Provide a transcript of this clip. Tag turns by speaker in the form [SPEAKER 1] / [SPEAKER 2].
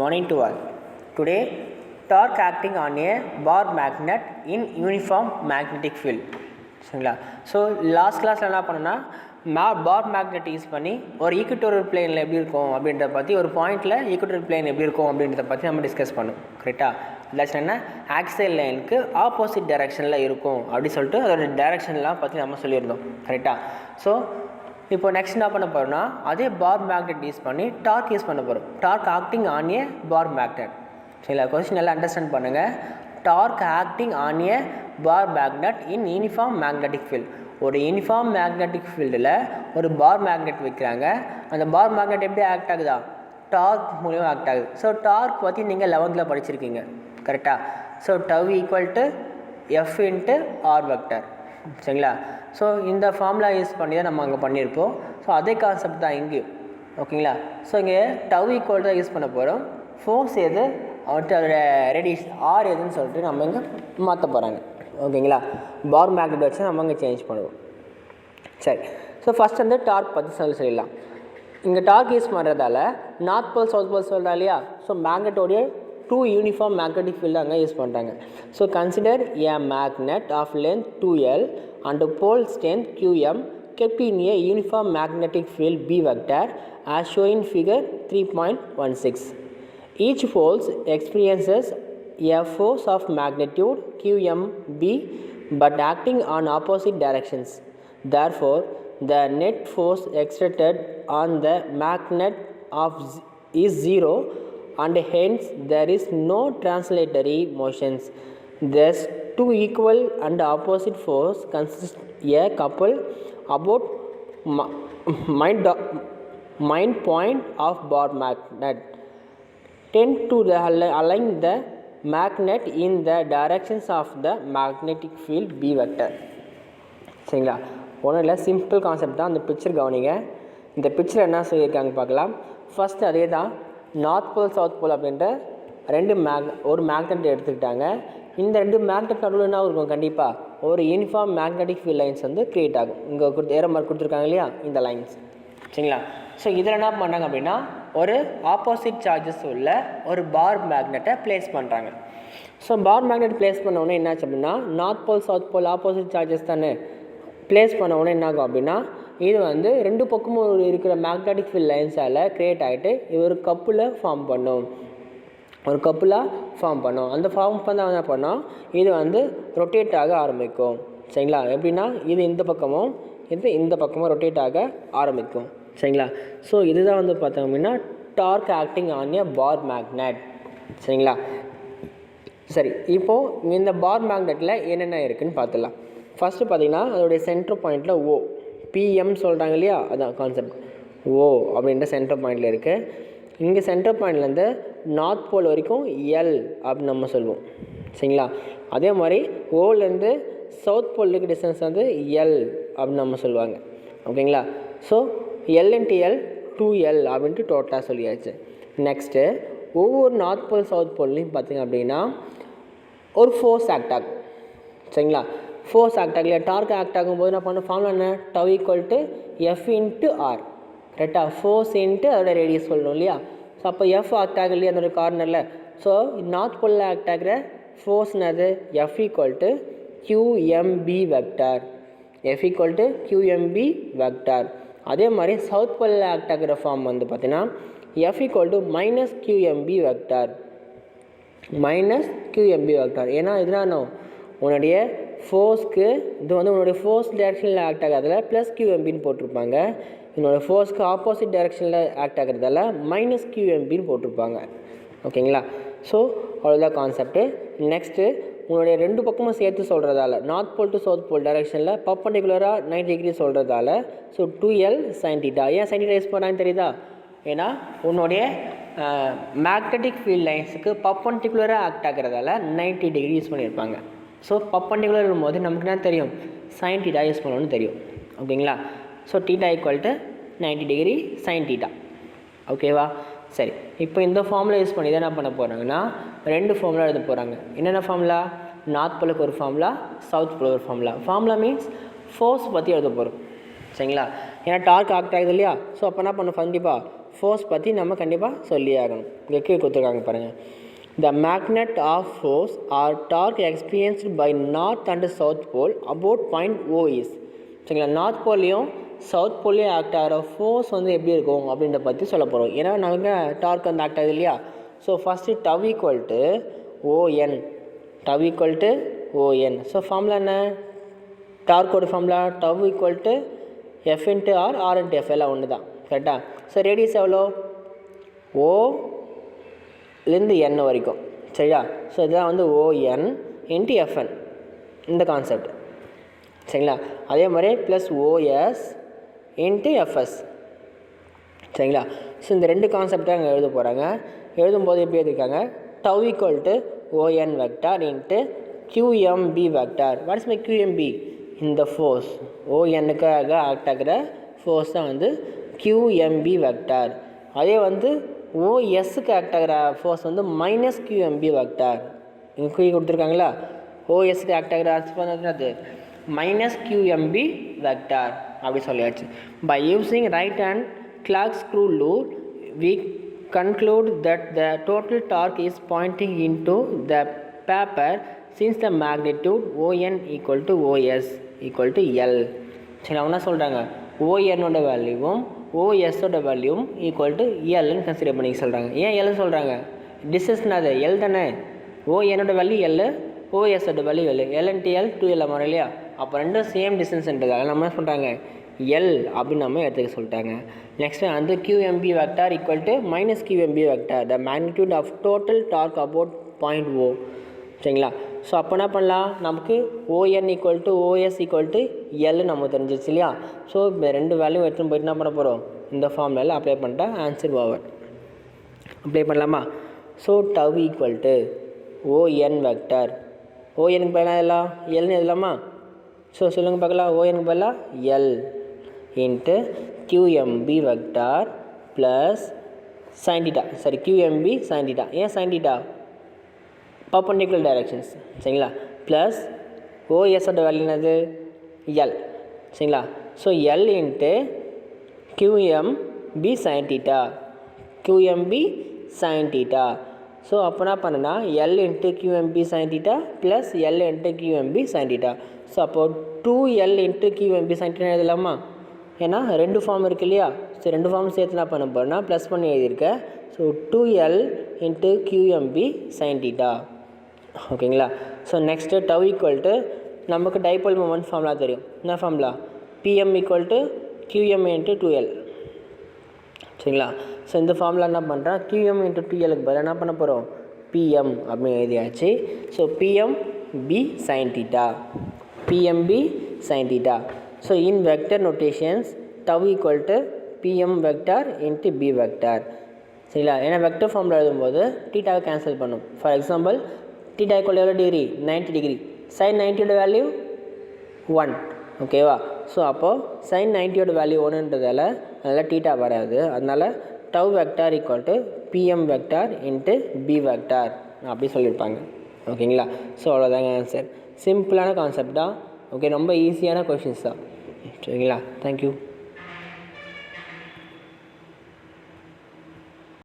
[SPEAKER 1] Morning to all. Today, torque acting on a bar magnet in uniform magnetic field. சரிங்களா? So last கிளாஸில் என்ன பண்ணோன்னா பார் magnet use பண்ணி ஒரு ஈக்குவட்டோரியல் பிளேனில் எப்படி இருக்கும் அப்படின்றத பற்றி ஒரு பாயிண்டில் ஈக்குவட்டோரியல் பிளேன் எப்படி இருக்கும் அப்படின்றத பற்றி நம்ம டிஸ்கஸ் பண்ணோம். கரெக்டாக? இதாச்சும் என்ன ஆக்சியல் லைனுக்கு ஆப்போசிட் டைரெக்ஷனில் இருக்கும் அப்படின்னு சொல்லிட்டு அதோட டைரெக்ஷன்லாம் பற்றி நம்ம சொல்லியிருந்தோம். கரெக்டாக? ஸோ இப்போ நெக்ஸ்ட் என்ன பண்ண போகிறோம்னா அதே பார் மேக்னெட் யூஸ் பண்ணி டார்க் யூஸ் பண்ண போகிறோம். Torque acting on a bar magnet. சரிங்களா? கொஸ்டின் நல்லா அண்டர்ஸ்டாண்ட் பண்ணுங்கள். Torque acting on a bar magnet in uniform magnetic field. ஒரு யூனிஃபார்ம் மேக்னெட்டிக் ஃபீல்டில் ஒரு பார் மேக்னெட் வைக்கிறாங்க. அந்த பார் மேக்னெட் எப்படி ஆக்ட் ஆகுதா? டார்க் மூலியமாக ஆக்ட் ஆகுது. ஸோ டார்க் பற்றி நீங்கள் 11th படிச்சிருக்கீங்க. கரெக்டாக? So tau equal to F into r vector. சரிங்களா? ஸோ இந்த ஃபார்முலா யூஸ் பண்ணி தான் நம்ம அங்கே பண்ணியிருப்போம். ஸோ அதே கான்செப்ட் தான் இங்கேயும். ஓகேங்களா? ஸோ இங்கே டவ் ஈக்குவல் தான் யூஸ் பண்ண போகிறோம். ஃபோர்ஸ் எது அவர்கிட்ட அதோட ரேடியஸ் ஆர் எதுன்னு சொல்லிட்டு நம்ம இங்கே மாற்ற போகிறாங்க. ஓகேங்களா? பார் மேக்னெட் வச்சு நம்ம இங்கே சேஞ்ச் பண்ணுவோம். சரி. ஸோ ஃபஸ்ட் வந்து டார்க் பற்றி சொல்லிடலாம். இங்கே டார்க் யூஸ் பண்ணுறதால நார்த் போல் சவுத் போல் சொல்கிறா இல்லையா? ஸோ மேக்னெட்டோடைய 2 யூனிஃபார்ம் மேக்னெட்டிக் ஃபீல்டு அங்கே யூஸ் பண்ணுறாங்க. So consider a magnet of length 2L and pole strength QM kept in a uniform magnetic field B vector as shown in figure 3.16. Each pole experiences a force of magnitude QMB but acting on opposite directions. Therefore, the net force exerted on the magnet is zero and hence there is no translatory motions. Thus, two equal and opposite force consist a couple about mind point of bar magnet tend to align the magnet in the directions of the magnetic field B vector. சரிங்களா? ஒன்றும் இல்லை, simple concept தான். அந்த picture கவனிங்க. இந்த picture என்ன சொல்லியிருக்காங்க பார்க்கலாம். ஃபஸ்ட்டு அதே தான், நார்த் போல் சவுத் போல் அப்படின்ற ஒரு மேக்னெட் எடுத்துக்கிட்டாங்க. இந்த 2 மேக்னெட் நடுவில் என்ன இருக்கும்? கண்டிப்பாக ஒரு யூனிஃபார்ம் மேக்னெட்டிக் ஃபீல்ட் லைன்ஸ் வந்து க்ரியேட் ஆகும். இங்கே ஏரோ மார்க் கொடுத்துருக்காங்க இல்லையா? இந்த லைன்ஸ். சரிங்களா? ஸோ இதில் என்ன பண்ணாங்க அப்படின்னா ஒரு ஆப்போசிட் சார்ஜஸ் உள்ள ஒரு பார் மேக்னெட்டை ப்ளேஸ் பண்ணுறாங்க. ஸோ பார் மேக்னெட் ப்ளேஸ் பண்ண உடனே என்னாச்சு அப்படின்னா north pole south pole opposite charges தானே ப்ளேஸ் பண்ண உடனே என்ன ஆகும் அப்படின்னா இது வந்து 2 பக்கமும் இருக்கிற மேக்னெட்டிக் ஃபீல்ட் லைன்ஸால் க்ரியேட் ஆகிட்டு இது ஒரு கப்பில் ஃபார்ம் பண்ணும். அந்த ஃபார்ம் பண்ண என்ன பண்ணோம், இது வந்து ரொட்டேட் ஆக ஆரம்பிக்கும். சரிங்களா? எப்படின்னா இது இந்த பக்கமும் இந்த பக்கமும் ரொட்டேட் ஆக ஆரம்பிக்கும். சரிங்களா? ஸோ இதுதான் வந்து பார்த்தோம் அப்படின்னா torque acting on a bar magnet. சரிங்களா? சரி, இப்போது இந்த பார் மேக்னெட்டில் என்னென்ன இருக்குதுன்னு பார்த்துடலாம். ஃபஸ்ட்டு பார்த்திங்கன்னா அதோடைய சென்டர் பாயிண்டில் ஓ பிஎம் சொல்கிறாங்க இல்லையா? அதான் கான்செப்ட். ஓ அப்படின்ற சென்டர் பாயிண்டில் இருக்குது. இங்கே சென்டர் பாயிண்ட்லேருந்து நார்த் போல் வரைக்கும் எல் அப்படின்னு நம்ம சொல்லுவோம். சரிங்களா? அதே மாதிரி ஓலேருந்து சவுத் போலுக்கு டிஸ்டன்ஸ் வந்து எல் அப்படின்னு நம்ம சொல்லுவாங்க. ஓகேங்களா? So L into L 2L அப்படின்ட்டு டோட்டலாக சொல்லியாச்சு. நெக்ஸ்ட்டு ஒவ்வொரு நார்த் போல் சவுத் போல்லையும் பார்த்திங்க அப்படின்னா ஒரு ஃபோர்ஸ் ஆக்ட் ஆகும். சரிங்களா? ஃபோர்ஸ் ஆக்ட் ஆகலையா? டார்க் ஆக்ட் ஆகும்போது என்ன பண்ணணும்? ஃபார்முலா என்ன? Tau equal to F into r. கரெக்டாக? ஃபோர்ஸ் இன்ட்டு அதோட ரேடியஸ் சொல்லணும் இல்லையா? ஸோ அப்போ எஃப் ஆக்ட் ஆகலையா அதோட கார்னரில்? ஸோ நார்த் போலில் ஆக்ட் ஆகிற ஃபோர்ஸ்னது F equal to QMB vector. F equal to QMB vector. அதே மாதிரி சவுத் போலில் ஆக்ட் ஆகிற ஃபார்ம் வந்து பார்த்தீங்கன்னா F equal to minus QMB vector. ஏன்னா இதுனா உன்னுடைய ஃபோர்ஸ்க்கு இது வந்து உன்னுடைய ஃபோர்ஸ் டைரெக்ஷனில் ஆக்ட் ஆகாதில் ப்ளஸ் QMBன்னு போட்டிருப்பாங்க. என்னோடய ஃபோர்ஸ்க்கு ஆப்போசிட் டைரெக்ஷனில் ஆக்ட் ஆகிறதால மைனஸ் QMBன்னு போட்டிருப்பாங்க. ஓகேங்களா? ஸோ அவ்வளோதான் கான்செப்ட்டு. நெக்ஸ்ட்டு உன்னுடைய 2 பக்கமும் சேர்த்து சொல்கிறதால north pole to south pole டைரெக்ஷனில் பர்பெண்டிகுலராக 90 டிகிரி சொல்கிறதால ஸோ 2L sin θ. ஏன் sin θ யூஸ் பண்ணான்னு தெரியுதா? ஏன்னா உன்னுடைய மேக்னெட்டிக் ஃபீல்ட் லைன்ஸுக்கு பர்பெண்டிகுலராக ஆக்ட் ஆகிறதால 90 டிகிரி யூஸ் பண்ணியிருப்பாங்க. ஸோ பர்பெண்டிகுலர் இருக்கும்போது நமக்கு என்ன தெரியும்? sin θ யூஸ் பண்ணணும்னு தெரியும். ஓகேங்களா? So θ equal to 90 degree sin θ. ஓகேவா? சரி, இப்போ இந்த ஃபார்முலா யூஸ் பண்ணி தான் என்ன பண்ண போகிறாங்கன்னா 2 ஃபார்முலா எழுத போகிறாங்க. என்னென்ன ஃபார்முலா? நார்த் போலுக்கு ஒரு ஃபார்முலா, சவுத் போலுக்கு ஒரு ஃபார்முலா மீன்ஸ் ஃபோர்ஸ் பற்றி எழுத போகிறோம். சரிங்களா? ஏன்னா டார்க் ஆக்ட் ஆகுது இல்லையா? ஸோ அப்போ என்ன பண்ணும்? கண்டிப்பாக ஃபோர்ஸ் பற்றி நம்ம கண்டிப்பாக சொல்லி ஆகணும். இங்கே கீழே கொடுத்துருக்காங்க பாருங்கள். The magnet of force or torque experienced by north and south pole about point O is. சரிங்களா, நார்த் போல்லையும் சவுத் போல்லையும் ஆக்ட் ஆகிற ஃபோர்ஸ் வந்து எப்படி இருக்கும் அப்படின்றத பற்றி சொல்ல போகிறோம். ஏன்னா நாங்கள் டார்க் வந்து ஆக்ட் ஆகுது இல்லையா. So first tau equal to O N, tau equal to O N. So formula என்ன, டார்க்கோட formula tau equal to F into R, R into F எல்லாம் ஒன்று தான், கரெக்டாக. ஸோ ரேடியஸ் எவ்வளோ, ஓலேருந்து என் வரைக்கும், சரியா. ஸோ இதுதான் வந்து ஓஎன் இன்ட்டு எஃப்என் இந்த கான்செப்ட், சரிங்களா. அதே மாதிரி ப்ளஸ் ஓஎஸ் இன்ட்டு எஃப்எஸ், சரிங்களா. ஸோ இந்த ரெண்டு கான்செப்டாக அங்கே எழுத போகிறாங்க. எழுதும்போது எப்படி எழுதியிருக்காங்க, tau equal to ON vector into QMB vector. What is my QMB, இந்த ஃபோர்ஸ் ஓஎன்னுக்காக ஆக்ட் ஆகிற ஃபோர்ஸ் தான் வந்து கியூஎம்பி வெக்டார். அதே வந்து ஓஎஸ்க்கு ஆக்ட் ஆகிற ஃபோர்ஸ் வந்து மைனஸ் கியூஎம்பி வெக்டார். இங்கே கியூ கொடுத்துருக்காங்களா, ஓஎஸ்க்கு ஆக்ட் ஆகிற அது மைனஸ் கியூஎம்பி வெக்டார் அப்படி சொல்லியாச்சு. By using right hand clock screw rule we conclude that the total torque is pointing into the paper since the magnitude ON equal to OS equal to L. சரி, அவங்க என்ன சொல்கிறாங்க, ஓஎன்னோட வேல்யூவும் ஓஎஸோட வேல்யூவும் equal to எல்னு consider பண்ணி சொல்கிறாங்க. ஏன் எல்னு சொல்கிறாங்க, டிஸ்டன்ஸ்னா அது எல் தானே. ஓஎன்னோட வேல்யூ எல், ஓஎஸோட வேல்யூ எல், எல்என்டி எல் 2L மாதிரி இல்லையா. அப்போ ரெண்டும் சேம் டிஸ்டன்ஸ்ன்றதால நம்ம என்ன சொல்கிறாங்க, எல் அப்படின்னு நம்ம எடுத்துக்க சொல்லிட்டாங்க. நெக்ஸ்ட்டு அந்த Q M B vector equal to minus QMB vector the magnitude of total torque about point O, சரிங்களா. ஸோ அப்போ என்ன பண்ணலாம், நமக்கு O N equal to O S equal to L நம்ம தெரிஞ்சிச்சு இல்லையா. ஸோ இந்த ரெண்டு வேல்யூ எடுத்துன்னு போய்ட்டு என்ன பண்ண போகிறோம், இந்த ஃபார்முலாவில் அப்ளை பண்ணிட்டா ஆன்சர் ஓவர். அப்ளை பண்ணலாமா. So tau equal to ON vector, ஓஎனுக்கு பதிலாக எல்லாம் எல்னு எழுதலாமா. ஸோ சொல்லுங்கள் பார்க்கலாம், ஓஎனுக்கு பதிலாக L into QMB vector plus sine theta, sorry Q M B sine theta. ஏன் சைன் டீட்டா, பர்பெண்டிகுலர் டைரக்ஷன்ஸ், சரிங்களா. ப்ளஸ் ஓஎஸோட வேல்யூ என்னது எல், சரிங்களா. So L into Q M B sine theta, Q M B sine theta. So அப்போ என்ன பண்ணுன்னா L into Q M B sine theta plus L into Q M B sine theta. So அப்போது 2L into Q M B sine theta எழுதலாமா. ஏன்னா ரெண்டு ஃபார்ம் இருக்குது இல்லையா. ஸோ ரெண்டு ஃபார்ம் சேர்த்து என்ன பண்ண போகிறேன்னா ப்ளஸ் பண்ணி எழுதியிருக்கேன். So 2L into Q M B sine theta, ஓகேங்களா. So next tau equal to நமக்கு டைபோல் மொமெண்ட் ஃபார்முலா தெரியும். என்ன formula, P M equal to Q M into 2L, சரிங்களா. ஸோ இந்த ஃபார்முலா என்ன பண்ணுறேன், கியூஎம் இன்ட்டு 2Lக்கு பதிலாக என்ன பண்ண போகிறோம், பிஎம் அப்படின்னு எழுதியாச்சு. So PM B sine theta, PMB sine theta. So in vector notations tau equal to PM vector into B vector, சரிங்களா. ஏன்னா வெக்டர் ஃபார்முலா எழுதும்போது டீட்டாவை கேன்சல் பண்ணும். ஃபார் எக்ஸாம்பிள் டீட்டா ஈக்குவல் எவ்வளோ டிகிரி, 90 டிகிரி, சைன் 90யோட value 1, ஓகேவா. So அப்போது sign 90யோட வேல்யூ 1ன்றதால அதனால் டீட்டா வராது. அதனால் tau vector equal to PM vector into B vector அப்படி சொல்லியிருப்பாங்க, ஓகேங்களா. ஸோ அவ்வளோதாங்க ஆன்சர். சிம்பிளான கான்செப்ட் தான், ஓகே. ரொம்ப ஈஸியான கொஷின்ஸ் தான், சரிங்களா. தேங்க்யூ.